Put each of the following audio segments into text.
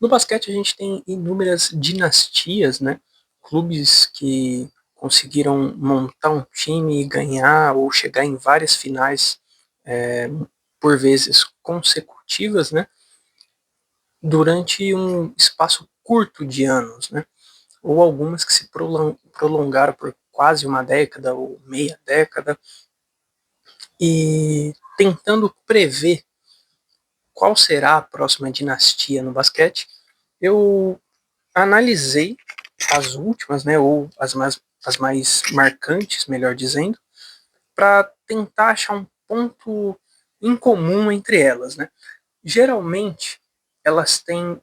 No basquete a gente tem inúmeras dinastias, né? Clubes que conseguiram montar um time e ganhar ou chegar em várias finais, por vezes consecutivas, né? Durante um espaço curto de anos, né? Ou algumas que se prolongaram por quase uma década ou meia década, e tentando prever qual será a próxima dinastia no basquete, eu analisei as últimas, né, ou as mais marcantes, melhor dizendo, para tentar achar um ponto em comum entre elas, né? Geralmente, elas têm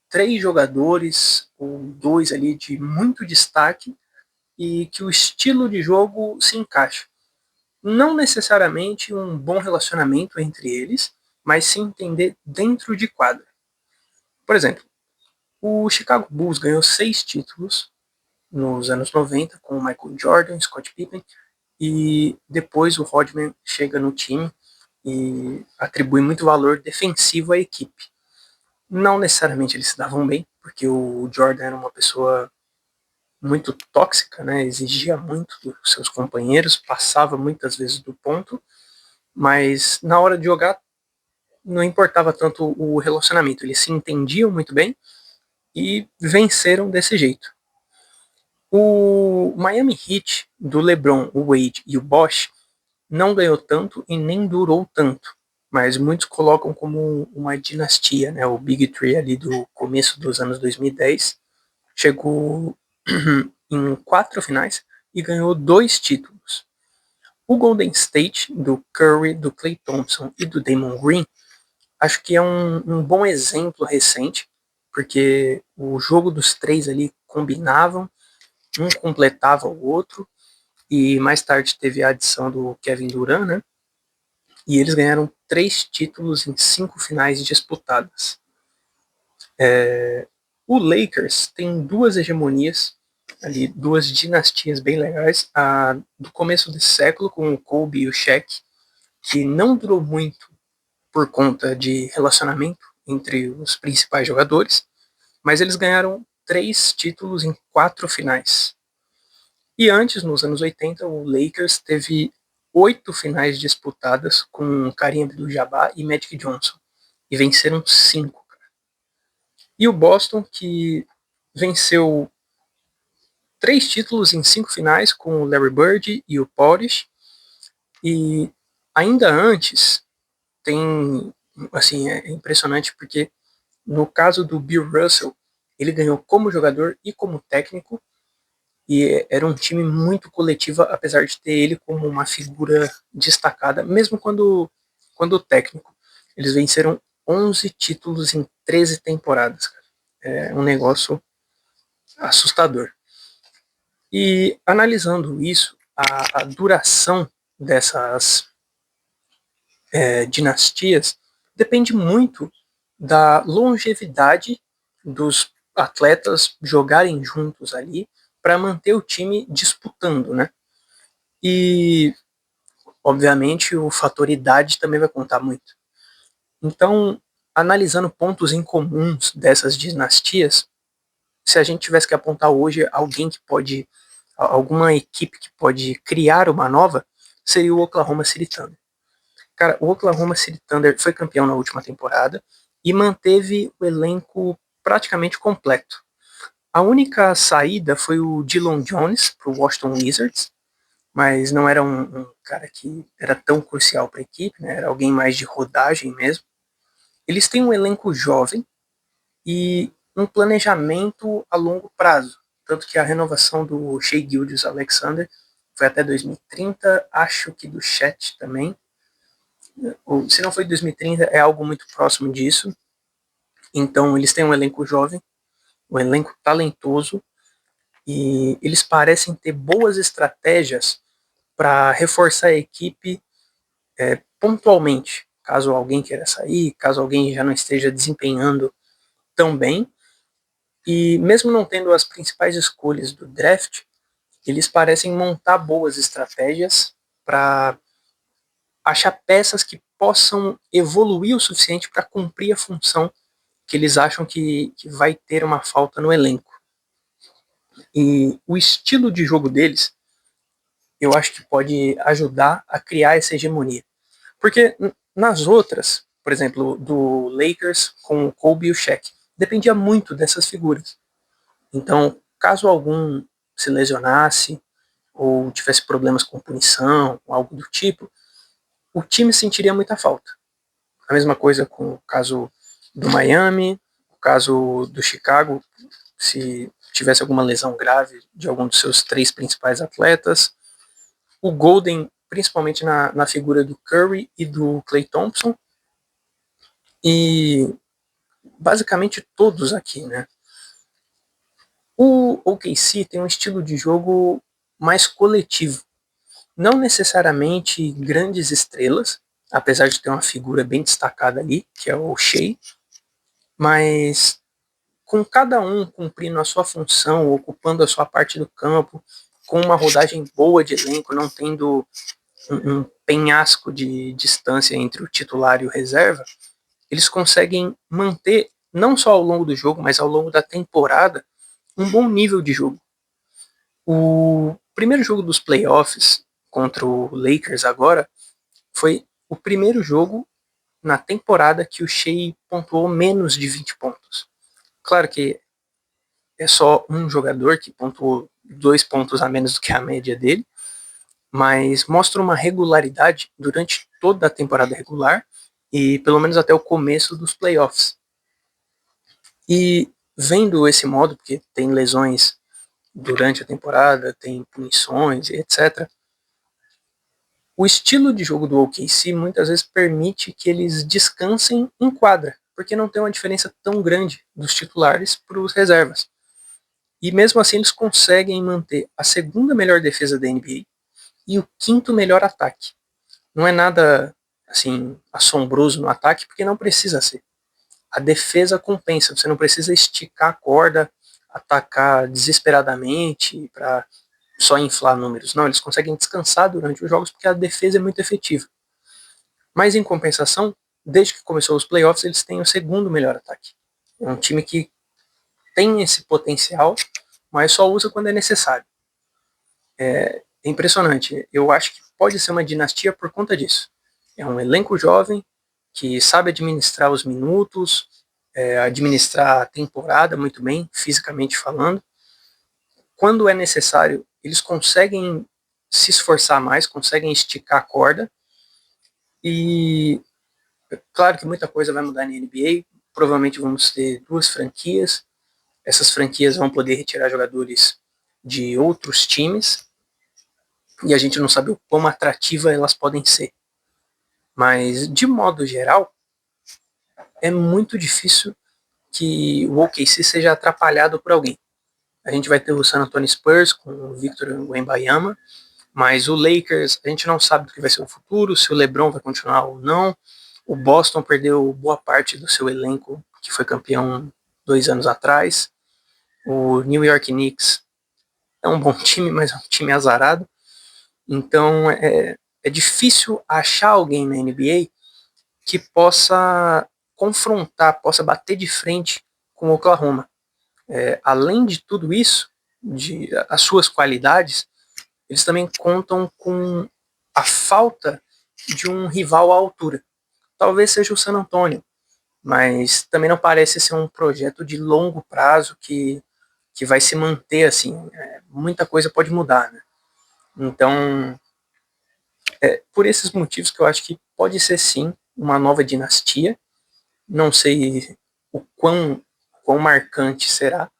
três jogadores ou dois ali de muito destaque e que o estilo de jogo se encaixa. Não necessariamente um bom relacionamento entre eles, mas se entender dentro de quadra. Por exemplo, o Chicago Bulls ganhou 6 títulos nos anos 90 com o Michael Jordan, Scott Pippen, e depois o Rodman chega no time e atribui muito valor defensivo à equipe. Não necessariamente eles se davam bem, porque o Jordan era uma pessoa muito tóxica, né? Exigia muito dos seus companheiros, passava muitas vezes do ponto, mas na hora de jogar não importava tanto o relacionamento, eles se entendiam muito bem e venceram desse jeito. O Miami Heat do LeBron, o Wade e o Bosh não ganhou tanto e nem durou tanto, mas muitos colocam como uma dinastia, né? O Big Three ali do começo dos anos 2010 chegou em 4 finais e ganhou 2 títulos. O Golden State do Curry, do Klay Thompson e do Damon Green acho que é um bom exemplo recente, porque o jogo dos três ali combinavam, um completava o outro, e mais tarde teve a adição do Kevin Durant, né? E eles ganharam 3 títulos em 5 finais disputadas. O Lakers tem 2 hegemonias, ali, 2 dinastias bem legais. A do começo desse século, com o Kobe e o Shaq, que não durou muito por conta de relacionamento entre os principais jogadores, mas eles ganharam 3 títulos em 4 finais. E antes, nos anos 80, o Lakers teve 8 finais disputadas com Kareem Abdul-Jabbar e Magic Johnson, e venceram 5. E o Boston, que venceu 3 títulos em 5 finais com o Larry Bird e o Polish, e ainda antes tem, assim, é impressionante porque no caso do Bill Russell, ele ganhou como jogador e como técnico, e era um time muito coletivo, apesar de ter ele como uma figura destacada, mesmo quando técnico. Eles venceram 11 títulos em 13 temporadas. Cara. É um negócio assustador. E analisando isso, a duração dessas dinastias depende muito da longevidade dos atletas jogarem juntos ali para manter o time disputando, né? E, obviamente, o fator idade também vai contar muito. Então, analisando pontos em comuns dessas dinastias, se a gente tivesse que apontar hoje alguém que pode, alguma equipe que pode criar uma nova, seria o Oklahoma City Thunder. Cara, o Oklahoma City Thunder foi campeão na última temporada e manteve o elenco praticamente completo. A única saída foi o Dillon Jones para o Washington Wizards, mas não era um cara que era tão crucial para a equipe, né? Era alguém mais de rodagem mesmo. Eles têm um elenco jovem e um planejamento a longo prazo, tanto que a renovação do Shai Gilgeous-Alexander foi até 2030, acho que do Chet também, ou, se não foi 2030, é algo muito próximo disso. Então eles têm um elenco jovem, um elenco talentoso, e eles parecem ter boas estratégias para reforçar a equipe pontualmente, caso alguém queira sair, caso alguém já não esteja desempenhando tão bem. E mesmo não tendo as principais escolhas do draft, eles parecem montar boas estratégias para achar peças que possam evoluir o suficiente para cumprir a função que eles acham que vai ter uma falta no elenco. E o estilo de jogo deles, eu acho que pode ajudar a criar essa hegemonia. Porque nas outras, por exemplo, do Lakers com o Kobe e o Shaq, dependia muito dessas figuras. Então, caso algum se lesionasse ou tivesse problemas com punição, algo do tipo, o time sentiria muita falta. A mesma coisa com o caso do Miami, o caso do Chicago, se tivesse alguma lesão grave de algum dos seus 3 principais atletas. O Golden, principalmente na figura do Curry e do Klay Thompson. E basicamente todos aqui, né? O OKC tem um estilo de jogo mais coletivo. Não necessariamente grandes estrelas, apesar de ter uma figura bem destacada ali, que é o Shea, mas com cada um cumprindo a sua função, ocupando a sua parte do campo, com uma rodagem boa de elenco, não tendo um penhasco de distância entre o titular e o reserva, eles conseguem manter, não só ao longo do jogo, mas ao longo da temporada, um bom nível de jogo. O primeiro jogo dos playoffs contra o Lakers agora foi o primeiro jogo na temporada que o Shea pontuou menos de 20 pontos. Claro que é só um jogador que pontuou 2 pontos a menos do que a média dele, mas mostra uma regularidade durante toda a temporada regular e pelo menos até o começo dos playoffs. E vendo esse modo, porque tem lesões durante a temporada, tem punições, etc., o estilo de jogo do OKC muitas vezes permite que eles descansem em quadra, porque não tem uma diferença tão grande dos titulares para os reservas. E mesmo assim eles conseguem manter a segunda melhor defesa da NBA e o quinto melhor ataque. Não é nada assim assombroso no ataque, porque não precisa ser. A defesa compensa, você não precisa esticar a corda, atacar desesperadamente para só inflar números. Não, eles conseguem descansar durante os jogos porque a defesa é muito efetiva. Mas em compensação, desde que começou os playoffs, eles têm o segundo melhor ataque. É um time que tem esse potencial, mas só usa quando é necessário. É impressionante. Eu acho que pode ser uma dinastia por conta disso. É um elenco jovem que sabe administrar os minutos, administrar a temporada muito bem, fisicamente falando. Quando é necessário, eles conseguem se esforçar mais, conseguem esticar a corda. E claro que muita coisa vai mudar na NBA. Provavelmente vamos ter 2 franquias. Essas franquias vão poder retirar jogadores de outros times e a gente não sabe o quão atrativa elas podem ser. Mas, de modo geral, é muito difícil que o OKC seja atrapalhado por alguém. A gente vai ter o San Antonio Spurs com o Victor Wembanyama, mas o Lakers, a gente não sabe do que vai ser o futuro, se o LeBron vai continuar ou não. O Boston perdeu boa parte do seu elenco, que foi campeão 2 anos atrás. O New York Knicks é um bom time, mas é um time azarado. Então é difícil achar alguém na NBA que possa confrontar, possa bater de frente com o Oklahoma. Além de tudo isso, de as suas qualidades, eles também contam com a falta de um rival à altura. Talvez seja o San Antonio, mas também não parece ser um projeto de longo prazo que vai se manter assim. Muita coisa pode mudar, né? Então, por esses motivos que eu acho que pode ser sim uma nova dinastia. Não sei o quão marcante será,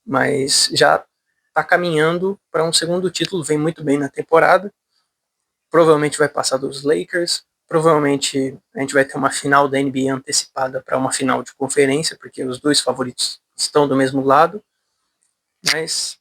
mas já está caminhando para um segundo título, vem muito bem na temporada. Provavelmente vai passar dos Lakers. Provavelmente a gente vai ter uma final da NBA antecipada para uma final de conferência, porque os 2 favoritos estão do mesmo lado. Mas